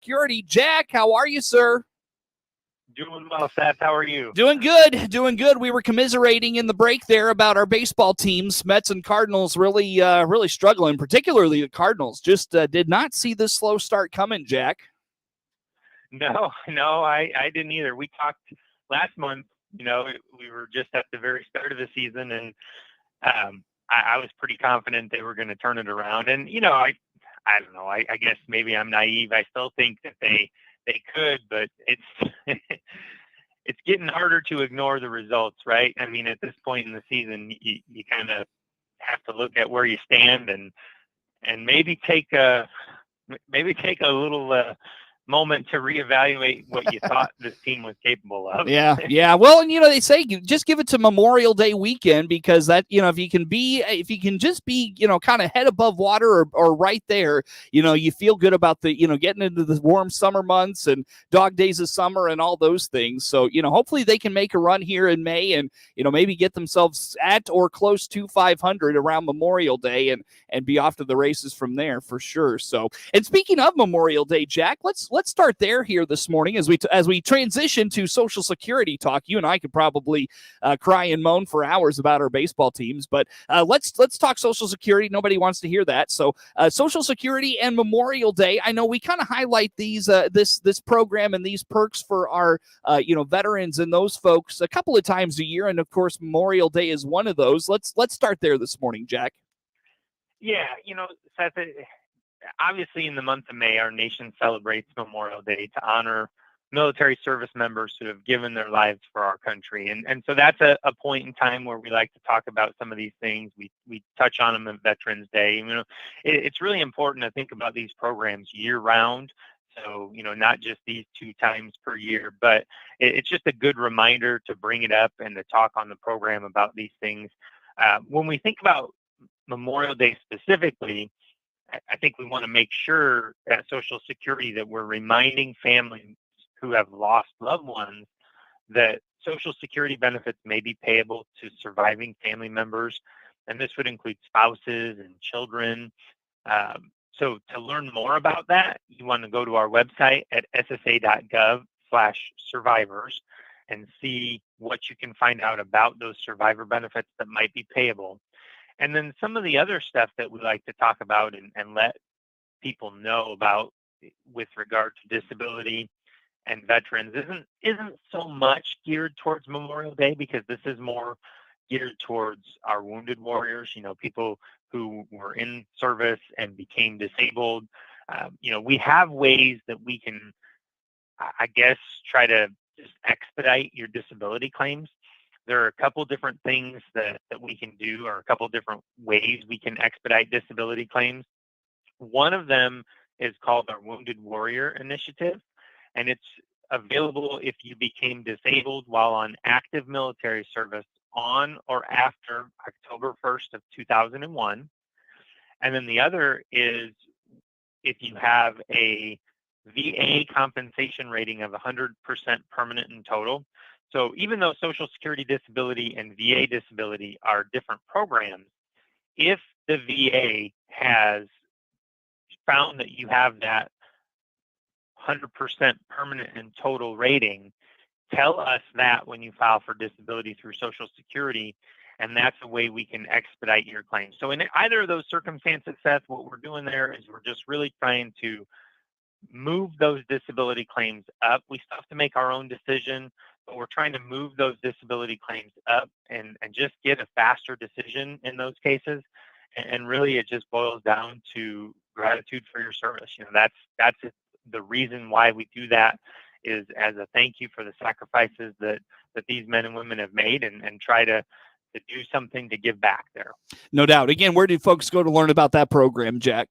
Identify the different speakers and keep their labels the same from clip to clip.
Speaker 1: Security. Jack, how are you, sir?
Speaker 2: Doing well, Seth. How are you?
Speaker 1: Doing good, doing good. We were commiserating in the break there about our baseball teams. Mets and Cardinals really struggling, particularly the Cardinals. Just did not see this slow start coming, Jack.
Speaker 2: No, I didn't either. We talked last month. We were just at the very start of the season, and I was pretty confident they were going to turn it around. And I don't know. I guess maybe I'm naive. I still think that they could, but it's it's getting harder to ignore the results, right? I mean, at this point in the season, you kind of have to look at where you stand and maybe take a little moment to reevaluate what you thought this team was capable of.
Speaker 1: Yeah. Well, and they say just give it to Memorial Day weekend, because that, if you can just be, kind of head above water or right there, you feel good about the, getting into the warm summer months and dog days of summer and all those things. So, hopefully they can make a run here in May and, maybe get themselves at or close to 500 around Memorial Day and be off to the races from there for sure. So, and speaking of Memorial Day, Jack, let's start there here this morning as we transition to Social Security talk. You and I could probably cry and moan for hours about our baseball teams, but let's talk Social Security. Nobody wants to hear that. So Social Security and Memorial Day. I know we kind of highlight these this program and these perks for our veterans and those folks a couple of times a year, and of course Memorial Day is one of those. Let's start there this morning, Jack.
Speaker 2: Yeah, Seth. Obviously, in the month of May, our nation celebrates Memorial Day to honor military service members who have given their lives for our country. And so that's a point in time where we like to talk about some of these things. We touch on them on Veterans Day. It's really important to think about these programs year round. So, not just these 2 times per year, but it's just a good reminder to bring it up and to talk on the program about these things. When we think about Memorial Day specifically, I think we want to make sure at Social Security that we're reminding families who have lost loved ones that Social Security benefits may be payable to surviving family members, and this would include spouses and children. So to learn more about that, you want to go to our website at ssa.gov/survivors and see what you can find out about those survivor benefits that might be payable. And then some of the other stuff that we like to talk about and let people know about with regard to disability and veterans isn't so much geared towards Memorial Day, because this is more geared towards our wounded warriors, people who were in service and became disabled. We have ways that we can, I guess, try to just expedite your disability claims. There are a couple different things that we can do, or a couple different ways we can expedite disability claims. One of them is called our Wounded Warrior Initiative, and it's available if you became disabled while on active military service on or after October 1st of 2001. And then the other is if you have a VA compensation rating of 100% permanent and total. So even though Social Security disability and VA disability are different programs, if the VA has found that you have that 100% permanent and total rating, tell us that when you file for disability through Social Security, and that's a way we can expedite your claim. So in either of those circumstances, Seth, what we're doing there is we're just really trying to move those disability claims up. We still have to make our own decision, but we're trying to move those disability claims up and just get a faster decision in those cases. And really, it just boils down to gratitude for your service. That's the reason why we do that, is as a thank you for the sacrifices that these men and women have made, and try to do something to give back there.
Speaker 1: No doubt. Again, where do folks go to learn about that program, Jack?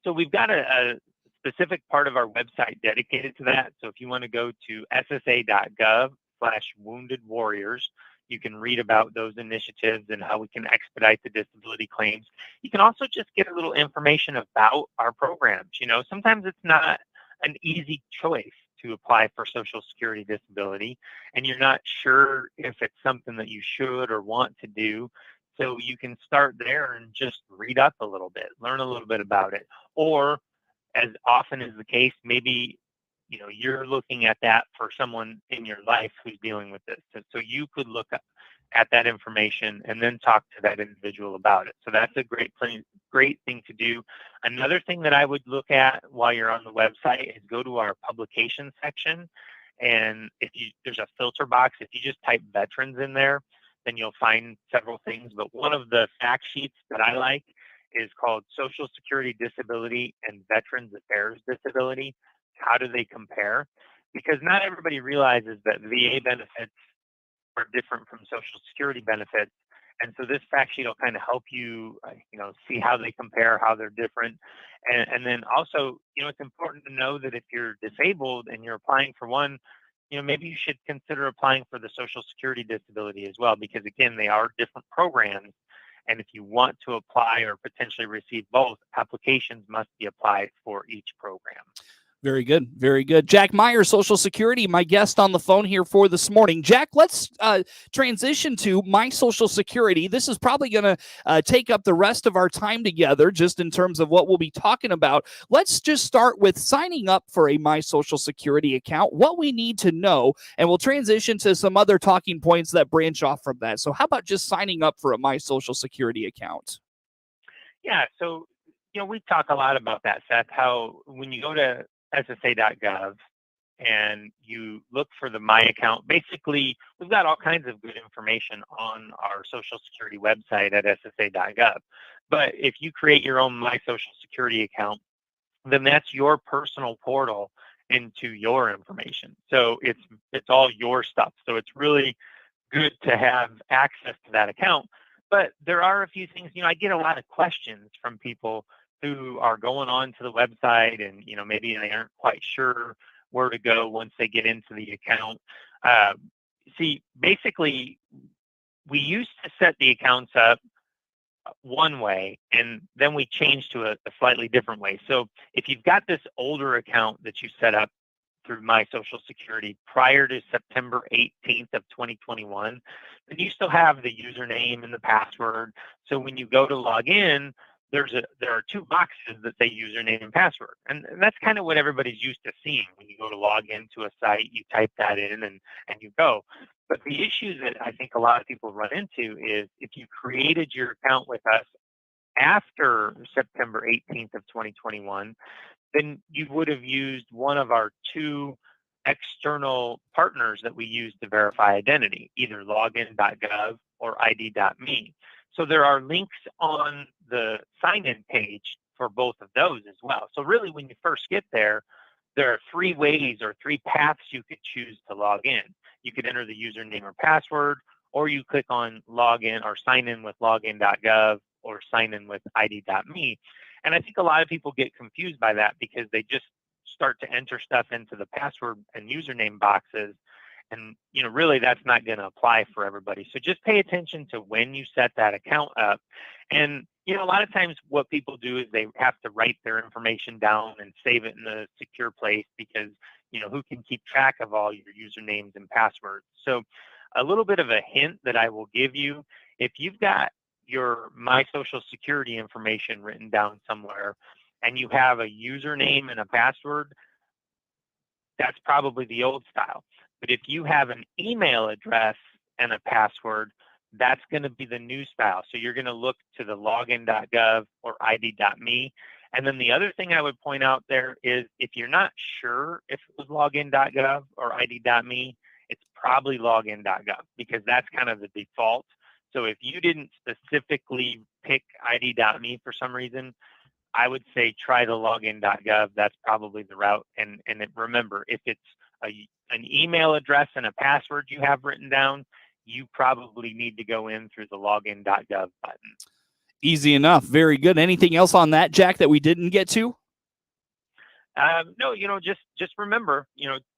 Speaker 2: So we've got a specific part of our website dedicated to that. So if you want to go to ssa.gov/wounded warriors, you can read about those initiatives and how we can expedite the disability claims. You can also just get a little information about our programs. Sometimes it's not an easy choice to apply for Social Security disability, and you're not sure if it's something that you should or want to do. So you can start there and just read up a little bit, learn a little bit about it. Or as often is the case, maybe you're looking at that for someone in your life who's dealing with this. So you could look at that information and then talk to that individual about it. So that's a great thing to do. Another thing that I would look at while you're on the website is go to our publication section. And there's a filter box. If you just type veterans in there, then you'll find several things. But one of the fact sheets that I like is called Social Security Disability and Veterans Affairs Disability. How do they compare? Because not everybody realizes that VA benefits are different from Social Security benefits. And so this fact sheet will kind of help you, see how they compare, how they're different. And then also, it's important to know that if you're disabled and you're applying for one, maybe you should consider applying for the Social Security disability as well, because again, they are different programs. And if you want to apply or potentially receive both, applications must be applied for each program.
Speaker 1: Very good. Very good. Jack Myers, Social Security, my guest on the phone here for this morning. Jack, let's transition to My Social Security. This is probably going to take up the rest of our time together just in terms of what we'll be talking about. Let's just start with signing up for a My Social Security account, what we need to know, and we'll transition to some other talking points that branch off from that. So how about just signing up for a My Social Security account?
Speaker 2: Yeah, so, we talk a lot about that, Seth, how when you go to SSA.gov and you look for the My Account, basically we've got all kinds of good information on our Social Security website at SSA.gov. But if you create your own My Social Security account, then that's your personal portal into your information. So it's all your stuff. So it's really good to have access to that account. But there are a few things, I get a lot of questions from people who are going on to the website and, maybe they aren't quite sure where to go once they get into the account. See, basically, we used to set the accounts up one way, and then we changed to a slightly different way. So if you've got this older account that you set up through My Social Security prior to September 18th of 2021, then you still have the username and the password. So when you go to log in, there are two boxes that say username and password. And that's kind of what everybody's used to seeing. When you go to log into a site, you type that in and you go. But the issue that I think a lot of people run into is if you created your account with us after September 18th of 2021, then you would have used one of our two external partners that we use to verify identity, either login.gov or id.me. So there are links on the sign-in page for both of those as well. So really, when you first get there are three ways or three paths you could choose to log in. You could enter the username or password, or you click on login or sign in with login.gov or sign in with id.me. And I think a lot of people get confused by that because they just start to enter stuff into the password and username boxes. And, really that's not going to apply for everybody. So just pay attention to when you set that account up. And, a lot of times what people do is they have to write their information down and save it in a secure place because, who can keep track of all your usernames and passwords? So a little bit of a hint that I will give you, if you've got your My Social Security information written down somewhere and you have a username and a password, that's probably the old style. But if you have an email address and a password, that's going to be the new style. So you're going to look to the login.gov or id.me. And then the other thing I would point out there is if you're not sure if it was login.gov or id.me, it's probably login.gov because that's kind of the default. So if you didn't specifically pick id.me for some reason, I would say try the login.gov. That's probably the route. And remember, if it's an email address and a password you have written down, you probably need to go in through the login.gov button.
Speaker 1: Easy enough. Very good. Anything else on that, Jack, that we didn't get to?
Speaker 2: No, just remember,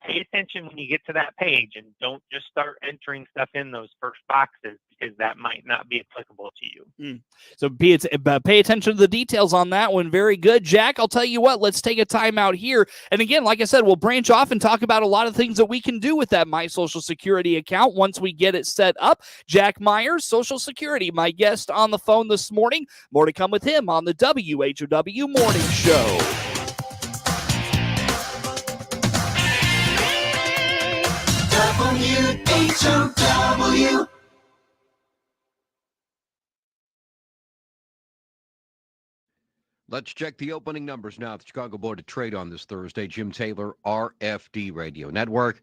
Speaker 2: pay attention when you get to that page and don't just start entering stuff in those first boxes because that might not be applicable to you.
Speaker 1: So pay attention to the details on that one. Very good. Jack, I'll tell you what, let's take a time out here. And again, like I said, we'll branch off and talk about a lot of things that we can do with that My Social Security account once we get it set up. Jack Myers, Social Security, my guest on the phone this morning. More to come with him on the WHOW Morning Show.
Speaker 3: WHOW.
Speaker 4: Let's check the opening numbers now at the Chicago Board of Trade on this Thursday. Jim Taylor, RFD Radio Network.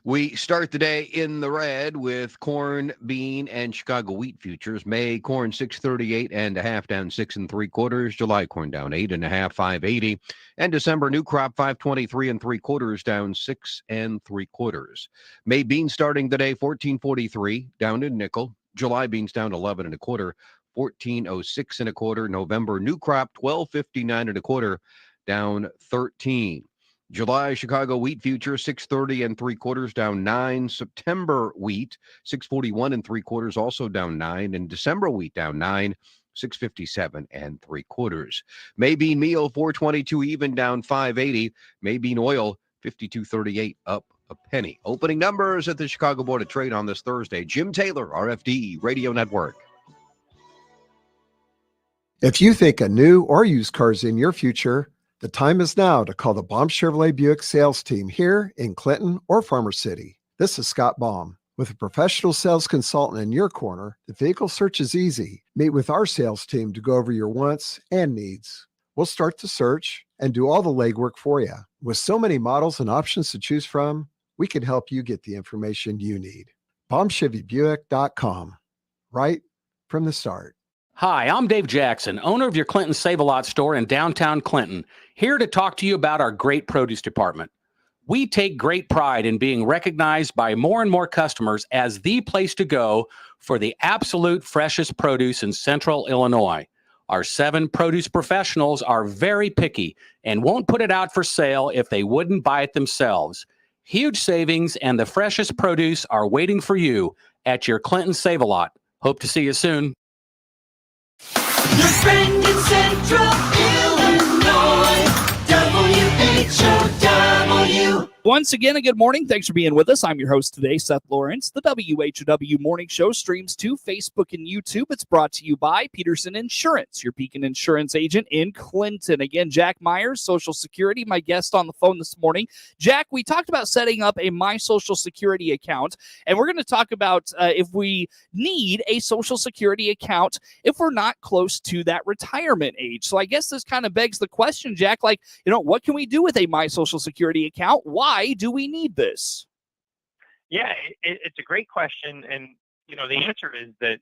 Speaker 4: We start the day in the red with corn, bean, and Chicago wheat futures. May corn 638.5 down 6 3/4. July corn down 8.5, 580, and December new crop 523 3/4 down 6 3/4. May beans starting the day 1443 down a nickel. July beans down 11 1/4. 1406 1/4. November new crop 1259 1/4 down 13. July Chicago wheat future 630 3/4 down 9. September wheat 641 3/4 also down 9, and December wheat down 9, 657 3/4. May bean meal 422 even down 580. May bean oil 52.38 up a penny. Opening numbers at the Chicago Board of Trade on this Thursday. Jim Taylor, RFD Radio Network.
Speaker 5: If you think a new or used car is in your future, the time is now to call the Baum Chevrolet Buick sales team here in Clinton or Farmer City. This is Scott Baum. With a professional sales consultant in your corner, the vehicle search is easy. Meet with our sales team to go over your wants and needs. We'll start the search and do all the legwork for you. With so many models and options to choose from, we can help you get the information you need. BaumChevyBuick.com. Right from the start.
Speaker 6: Hi, I'm Dave Jackson, owner of your Clinton Save-A-Lot store in downtown Clinton, here to talk to you about our great produce department. We take great pride in being recognized by more and more customers as the place to go for the absolute freshest produce in central Illinois. Our 7 produce professionals are very picky and won't put it out for sale if they wouldn't buy it themselves. Huge savings and the freshest produce are waiting for you at your Clinton Save-A-Lot. Hope to see you soon.
Speaker 3: Your friend in Central Illinois, WHOW.
Speaker 1: Once again, a good morning. Thanks for being with us. I'm your host today, Seth Lawrence. The WHOW Morning Show streams to Facebook and YouTube. It's brought to you by Peterson Insurance, your Beacon Insurance agent in Clinton. Again, Jack Myers, Social Security, my guest on the phone this morning. Jack, we talked about setting up a My Social Security account, and we're going to talk about if we need a Social Security account if we're not close to that retirement age. So I guess this kind of begs the question, Jack, like, what can we do with a My Social Security account? Why do we need this?
Speaker 2: Yeah, it's a great question. And, the answer is that,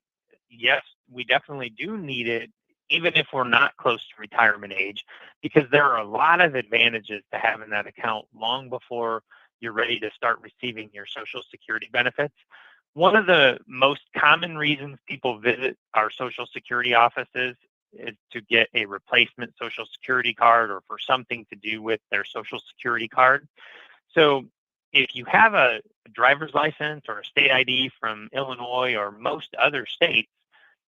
Speaker 2: yes, we definitely do need it, even if we're not close to retirement age, because there are a lot of advantages to having that account long before you're ready to start receiving your Social Security benefits. One of the most common reasons people visit our Social Security offices is to get a replacement Social Security card or for something to do with their Social Security card. So if you have a driver's license or a state ID from Illinois or most other states,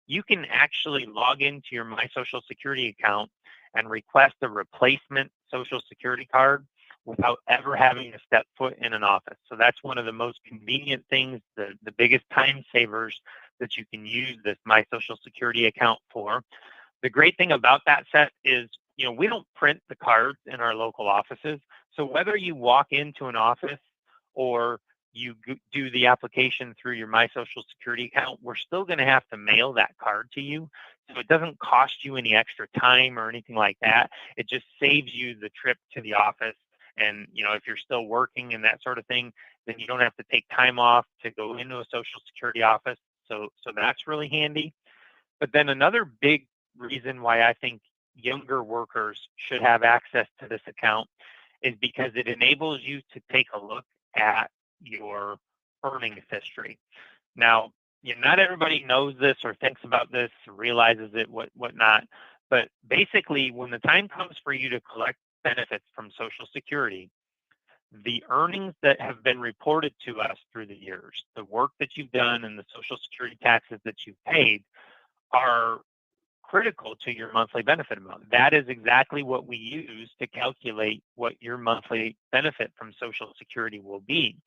Speaker 2: you can actually log into your My Social Security account and request a replacement Social Security card without ever having to step foot in an office. So that's one of the most convenient things, the biggest time savers that you can use this My Social Security account for. The great thing about that set is, we don't print the cards in our local offices. So whether you walk into an office or you do the application through your My Social Security account, we're still going to have to mail that card to you. So it doesn't cost you any extra time or anything like that. It just saves you the trip to the office. And, if you're still working and that sort of thing, then you don't have to take time off to go into a Social Security office. So that's really handy. But then another big reason why I think younger workers should have access to this account is because it enables you to take a look at your earnings history. Now, not everybody knows this or thinks about this, realizes it, whatnot. But basically, when the time comes for you to collect benefits from Social Security, the earnings that have been reported to us through the years, the work that you've done and the Social Security taxes that you've paid are critical to your monthly benefit amount. That is exactly what we use to calculate what your monthly benefit from Social Security will be.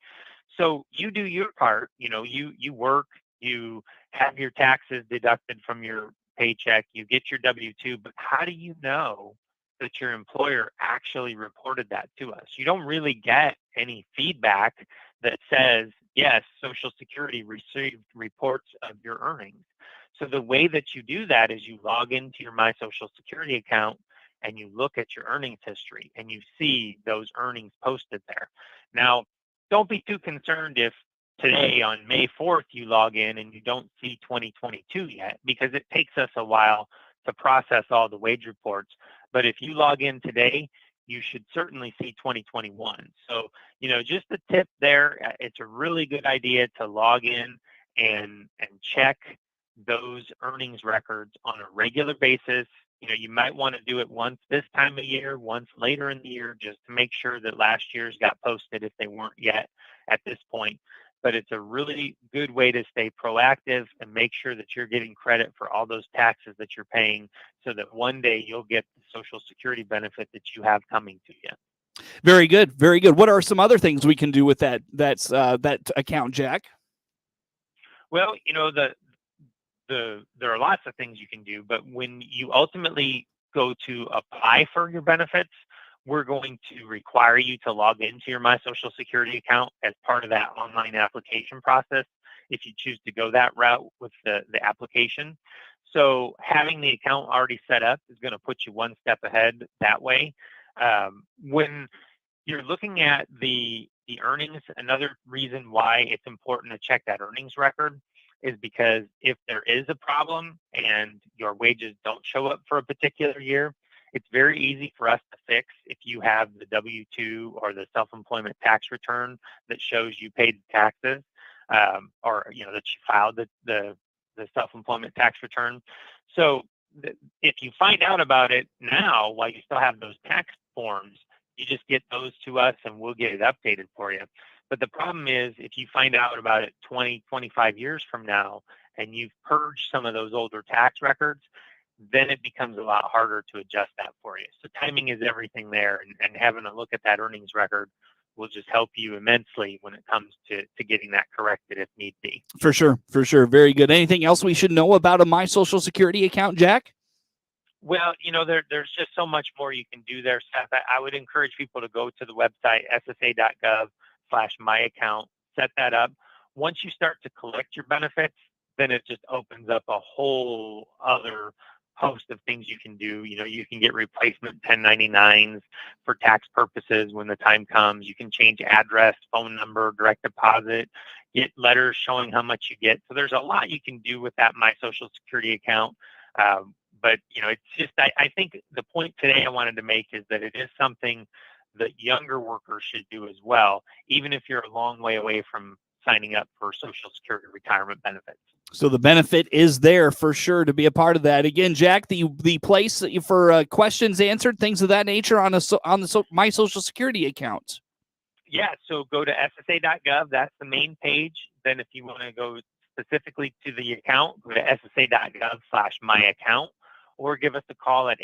Speaker 2: So you do your part, you work, you have your taxes deducted from your paycheck, you get your W-2, but how do you know that your employer actually reported that to us? You don't really get any feedback that says, yes, Social Security received reports of your earnings. So the way that you do that is you log into your My Social Security account and you look at your earnings history and you see those earnings posted there. Now, don't be too concerned if today on May 4th you log in and you don't see 2022 yet, because it takes us a while to process all the wage reports. But if you log in today, you should certainly see 2021. So, just a tip there. It's a really good idea to log in and check those earnings records on a regular basis. You might want to do it once this time of year, once later in the year, just to make sure that last year's got posted if they weren't yet at this point. But it's a really good way to stay proactive and make sure that you're getting credit for all those taxes that you're paying, so that one day you'll get the Social Security benefit that you have coming to you.
Speaker 1: Very good. Very good. What are some other things we can do with that account, Jack?
Speaker 2: Well, there are lots of things you can do, but when you ultimately go to apply for your benefits, we're going to require you to log into your My Social Security account as part of that online application process, if you choose to go that route with the application. So having the account already set up is going to put you one step ahead that way. When you're looking at the earnings, another reason why it's important to check that earnings record is because if there is a problem and your wages don't show up for a particular year, it's very easy for us to fix if you have the W-2 or the self-employment tax return that shows you paid taxes, or that you filed the self-employment tax return. So if you find out about it now while you still have those tax forms, you just get those to us and we'll get it updated for you. But the problem is, if you find out about it 20, 25 years from now and you've purged some of those older tax records, then it becomes a lot harder to adjust that for you. So timing is everything there, and having a look at that earnings record will just help you immensely when it comes to getting that corrected if need be.
Speaker 1: For sure. For sure. Very good. Anything else we should know about a My Social Security account, Jack?
Speaker 2: Well, there's just so much more you can do there, Seth. I would encourage people to go to the website, ssa.gov/myaccount, set that up. Once you start to collect your benefits, then it just opens up a whole other host of things you can do. You can get replacement 1099s for tax purposes when the time comes. You can change address, phone number, direct deposit, get letters showing how much you get. So there's a lot you can do with that My Social Security account. But it's just, I think the point today I wanted to make is that it is something that younger workers should do as well, even if you're a long way away from signing up for Social Security retirement benefits.
Speaker 1: So the benefit is there for sure to be a part of that. Again, Jack, the place for questions answered, things of that nature on the My Social Security account.
Speaker 2: Yeah, so go to ssa.gov. That's the main page. Then if you want to go specifically to the account, go to ssa.gov/myaccount, or give us a call at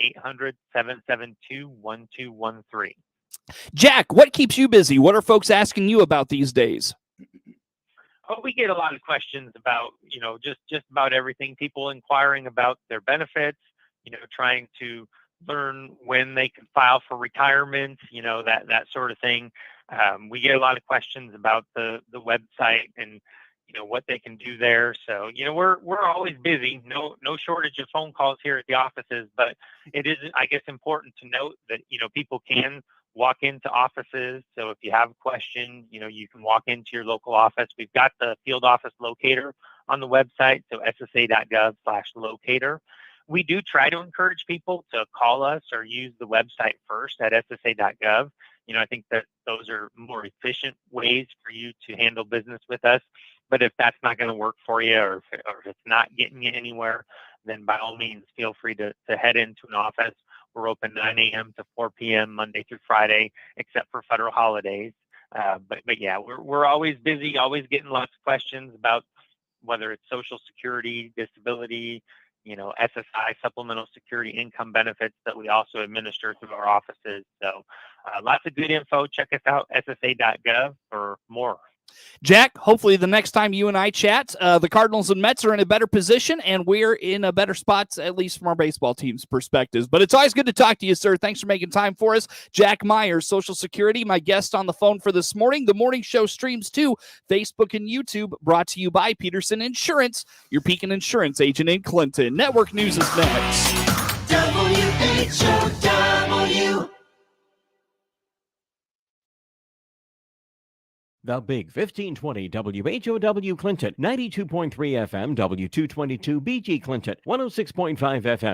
Speaker 2: 800-772-1213.
Speaker 1: Jack, what keeps you busy? What are folks asking you about these days?
Speaker 2: Oh, we get a lot of questions about, just about everything. People inquiring about their benefits, trying to learn when they can file for retirement, that sort of thing. We get a lot of questions about the website and, what they can do there. So, we're always busy. No shortage of phone calls here at the offices, but it is, I guess, important to note that, people can walk into offices. So if you have a question, you can walk into your local office. We've got the field office locator on the website, so ssa.gov/locator. We do try to encourage people to call us or use the website first at ssa.gov. I think that those are more efficient ways for you to handle business with us. But if that's not going to work for you, or if it's not getting you anywhere, then by all means, feel free to head into an office. We're open 9 a.m. to 4 p.m. Monday through Friday, except for federal holidays. But yeah, we're always busy, always getting lots of questions about whether it's Social Security, disability, SSI, supplemental security income benefits that we also administer through our offices. So lots of good info. Check us out, ssa.gov, for more.
Speaker 1: Jack, hopefully the next time you and I chat, the Cardinals and Mets are in a better position, and we're in a better spot, at least from our baseball team's perspectives. But it's always good to talk to you, sir. Thanks for making time for us. Jack Myers, Social Security, my guest on the phone for this morning. The morning show streams to Facebook and YouTube, brought to you by Peterson Insurance, your Pekin Insurance agent in Clinton. Network News is next.
Speaker 3: WHOW.
Speaker 7: The Big 1520 WHOW Clinton, 92.3 FM, W222 BG Clinton, 106.5 FM.